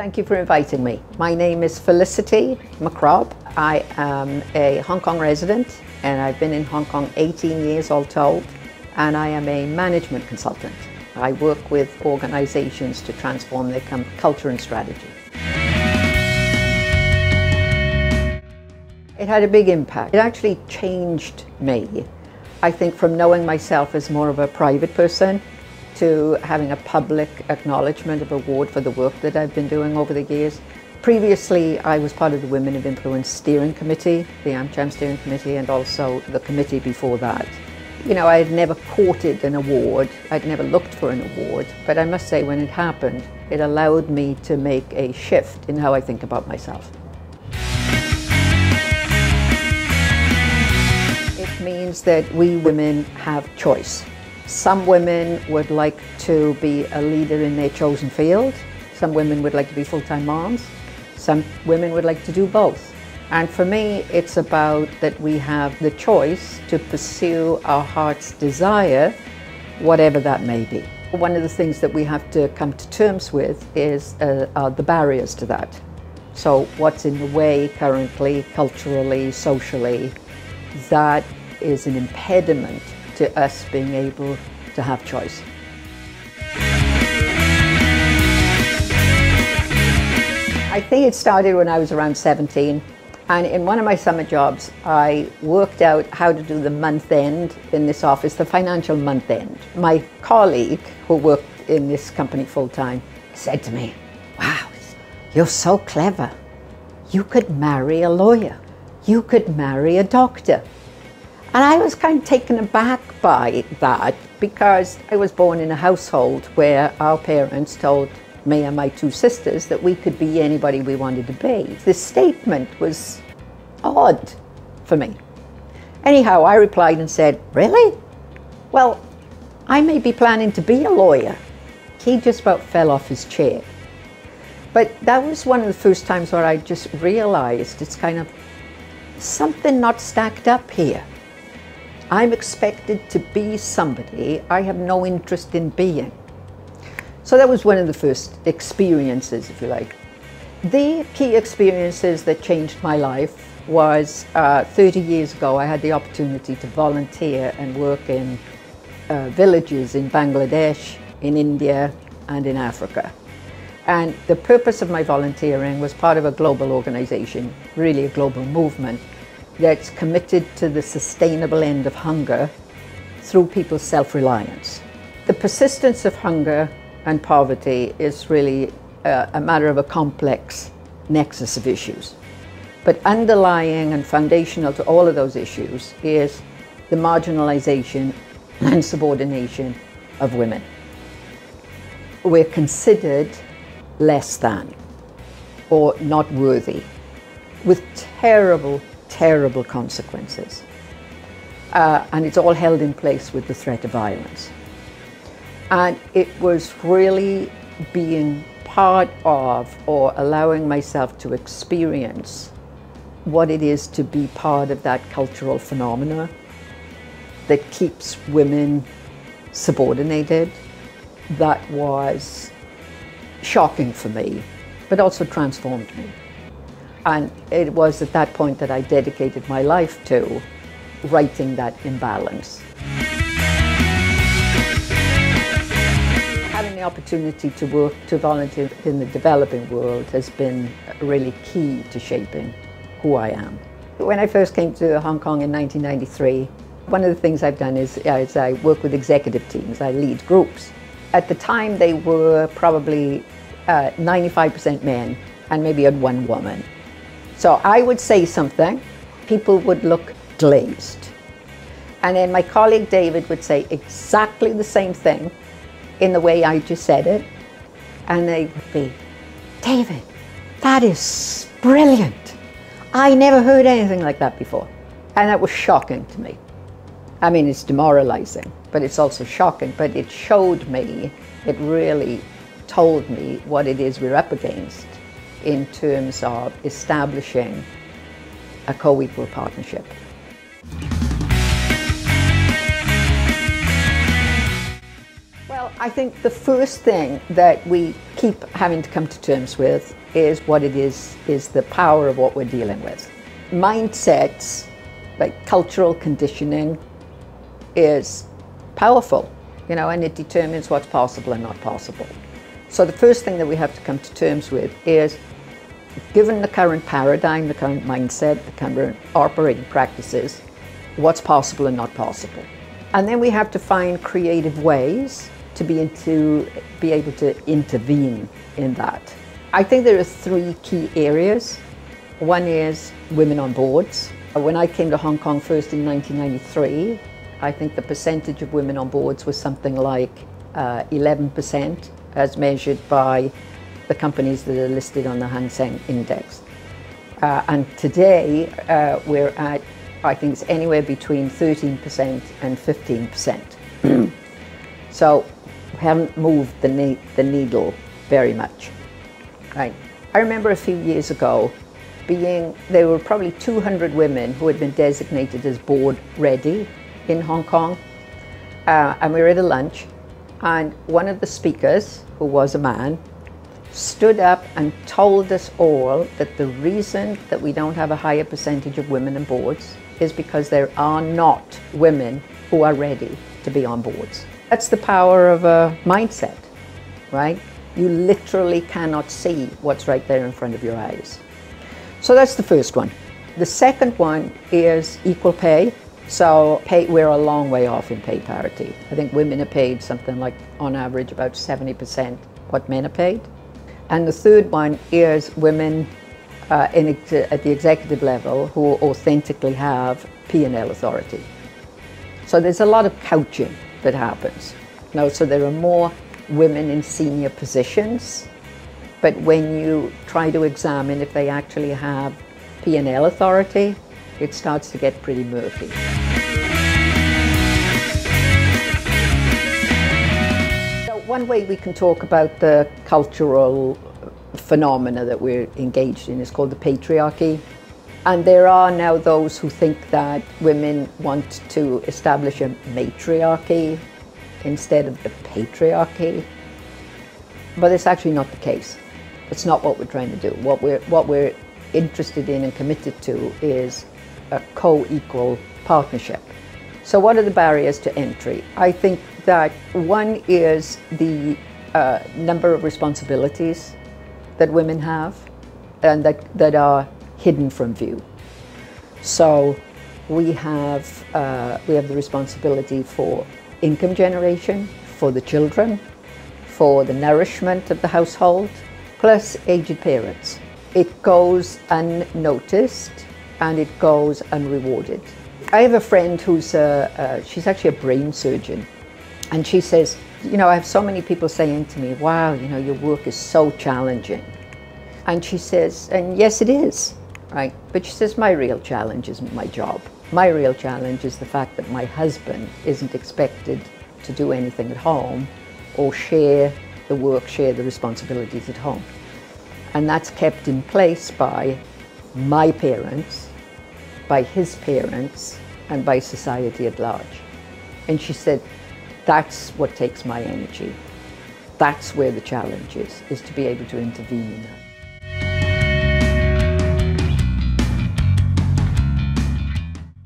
Thank you for inviting me. My name is Felicity McRobb. I am a Hong Kong resident and I've been in Hong Kong 18 years all told, and I am a management consultant. I work with organizations to transform their culture and strategy. It had a big impact. It actually changed me. I think from knowing myself as more of a private person to having a public acknowledgement of award for the work that I've been doing over the years. Previously, I was part of the Women of Influence Steering Committee, the AmChamHK Steering Committee, and also the committee before that. You know, I had never courted an award, I'd never looked for an award, but I must say when it happened, it allowed me to make a shift in how I think about myself. It means that we women have choice. Some women would like to be a leader in their chosen field. Some women would like to be full-time moms. Some women would like to do both. And for me, it's about that we have the choice to pursue our heart's desire, whatever that may be. One of the things that we have to come to terms with is the barriers to that. So what's in the way currently, culturally, socially, that is an impediment to us being able to have choice. I think it started when I was around 17, and in one of my summer jobs I worked out how to do the month end in this office, the financial month end. My colleague who worked in this company full-time said to me, "Wow, you're so clever. You could marry a lawyer. You could marry a doctor." And I was kind of taken aback by that because I was born in a household where our parents told me and my two sisters that we could be anybody we wanted to be. This statement was odd for me. Anyhow, I replied and said, "Really? Well, I may be planning to be a lawyer." He just about fell off his chair. But that was one of the first times where I just realized it's kind of something not stacked up here. I'm expected to be somebody I have no interest in being. So that was one of the first experiences, if you like. The key experiences that changed my life was 30 years ago I had the opportunity to volunteer and work in villages in Bangladesh, in India, and in Africa. And the purpose of my volunteering was part of a global organization, really a global movement, that's committed to the sustainable end of hunger through people's self-reliance. The persistence of hunger and poverty is really a matter of a complex nexus of issues. But underlying and foundational to all of those issues is the marginalization and subordination of women. We're considered less than or not worthy, with terrible consequences. And it's all held in place with the threat of violence. And it was really being part of or allowing myself to experience what it is to be part of that cultural phenomena that keeps women subordinated. That was shocking for me, but also transformed me. And it was at that point that I dedicated my life to righting that imbalance. Having the opportunity to volunteer in the developing world has been really key to shaping who I am. When I first came to Hong Kong in 1993, one of the things I've done is I work with executive teams, I lead groups. At the time they were probably 95% men and maybe had one woman. So I would say something, people would look glazed. And then my colleague David would say exactly the same thing in the way I just said it. And they would be, "David, that is brilliant. I never heard anything like that before." And that was shocking to me. I mean, it's demoralizing, but it's also shocking. But it showed me, it really told me what it is we're up against in terms of establishing a co-equal partnership. Well, I think the first thing that we keep having to come to terms with is what it is the power of what we're dealing with. Mindsets, like cultural conditioning, is powerful, and it determines what's possible and not possible. So the first thing that we have to come to terms with is, given the current paradigm, the current mindset, the current operating practices, what's possible and not possible. And then we have to find creative ways to be able to intervene in that. I think there are three key areas. One is women on boards. When I came to Hong Kong first in 1993, I think the percentage of women on boards was something like 11%, as measured by the companies that are listed on the Hang Seng Index. And today we're at, I think it's anywhere between 13% and 15%. So we haven't moved the needle very much. Right. I remember a few years ago there were probably 200 women who had been designated as board ready in Hong Kong. And we were at a lunch, and one of the speakers, who was a man, stood up and told us all that the reason that we don't have a higher percentage of women on boards is because there are not women who are ready to be on boards. That's the power of a mindset, right? You literally cannot see what's right there in front of your eyes. So that's the first one. The second one is equal pay. So we're a long way off in pay parity. I think women are paid something like, on average, about 70% what men are paid. And the third one is women at the executive level who authentically have P&L authority. So there's a lot of couching that happens. So there are more women in senior positions, but when you try to examine if they actually have P&L authority, it starts to get pretty murky. So one way we can talk about the cultural phenomena that we're engaged in is called the patriarchy. And there are now those who think that women want to establish a matriarchy instead of the patriarchy. But it's actually not the case. It's not what we're trying to do. What we're interested in and committed to is a co-equal partnership. So what are the barriers to entry? I think that one is the number of responsibilities that women have and that are hidden from view. So we have the responsibility for income generation, for the children, for the nourishment of the household, plus aged parents. It goes unnoticed and it goes unrewarded. I have a friend who's she's actually a brain surgeon, and she says, I have so many people saying to me, wow, your work is so challenging. And she says, and yes, it is, right? But she says, my real challenge isn't my job. My real challenge is the fact that my husband isn't expected to do anything at home or share the work, share the responsibilities at home. And that's kept in place by my parents, by his parents, and by society at large. And she said, that's what takes my energy. That's where the challenge is to be able to intervene in that.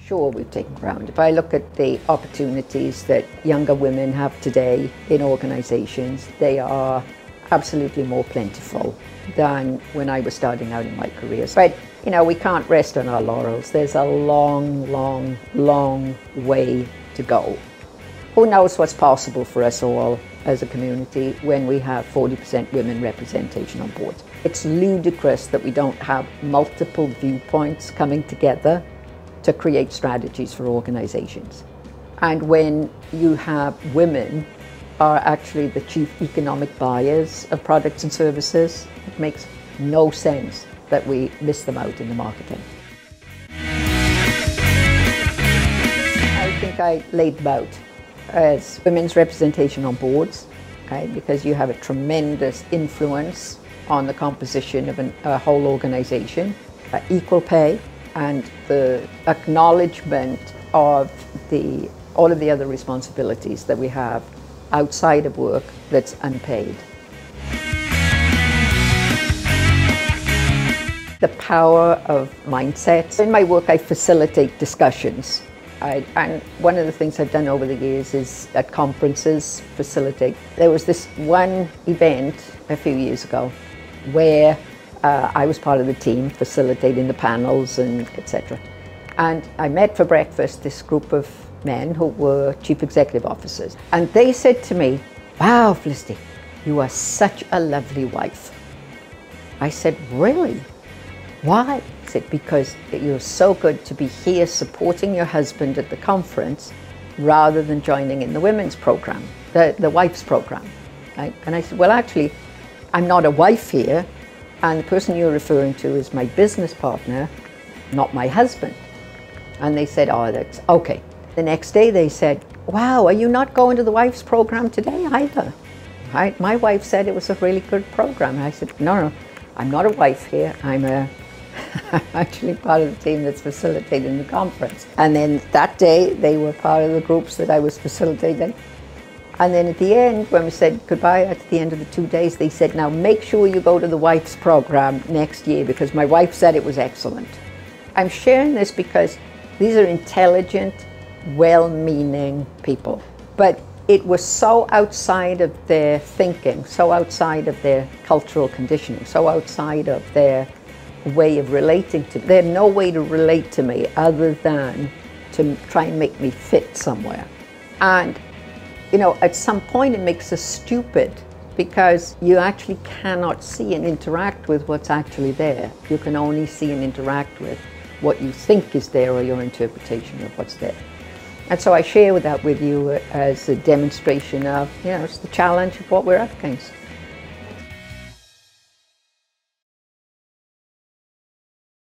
Sure, we've taken ground. If I look at the opportunities that younger women have today in organizations, they are absolutely more plentiful than when I was starting out in my career. But, we can't rest on our laurels. There's a long, long, long way to go. Who knows what's possible for us all as a community when we have 40% women representation on board. It's ludicrous that we don't have multiple viewpoints coming together to create strategies for organizations. And when you have women are actually the chief economic buyers of products and services, it makes no sense that we miss them out in the marketing. I think I laid them out as women's representation on boards, okay, because you have a tremendous influence on the composition of a whole organization, equal pay, and the acknowledgement of all of the other responsibilities that we have outside of work that's unpaid. The power of mindset. In my work, I facilitate discussions. And one of the things I've done over the years is at conferences, facilitate. There was this one event a few years ago where I was part of the team facilitating the panels and etc. And I met for breakfast this group of men who were chief executive officers. And they said to me, "Wow, Felicity, you are such a lovely wife." I said, "Really? Why?" He said, "Because you're so good to be here supporting your husband at the conference rather than joining in the women's program, the wife's program." Right? And I said, "Well, actually, I'm not a wife here, and the person you're referring to is my business partner, not my husband." And they said, "Oh, that's okay." The next day they said, "Wow, are you not going to the wife's program today either?" Right? My wife said it was a really good program. And I said, no, I'm not a wife here. I'm actually part of the team that's facilitating the conference." And then that day they were part of the groups that I was facilitating. And then at the end, when we said goodbye at the end of the 2 days, they said, "Now make sure you go to the wife's program next year because my wife said it was excellent." I'm sharing this because these are intelligent, well-meaning people. But it was so outside of their thinking, so outside of their cultural conditioning, so outside of their way of relating to me. They had no way to relate to me other than to try and make me fit somewhere. And you know, at some point it makes us stupid because you actually cannot see and interact with what's actually there. You can only see and interact with what you think is there or your interpretation of what's there. And so I share that with you as a demonstration of, you know, it's the challenge of what we're up against.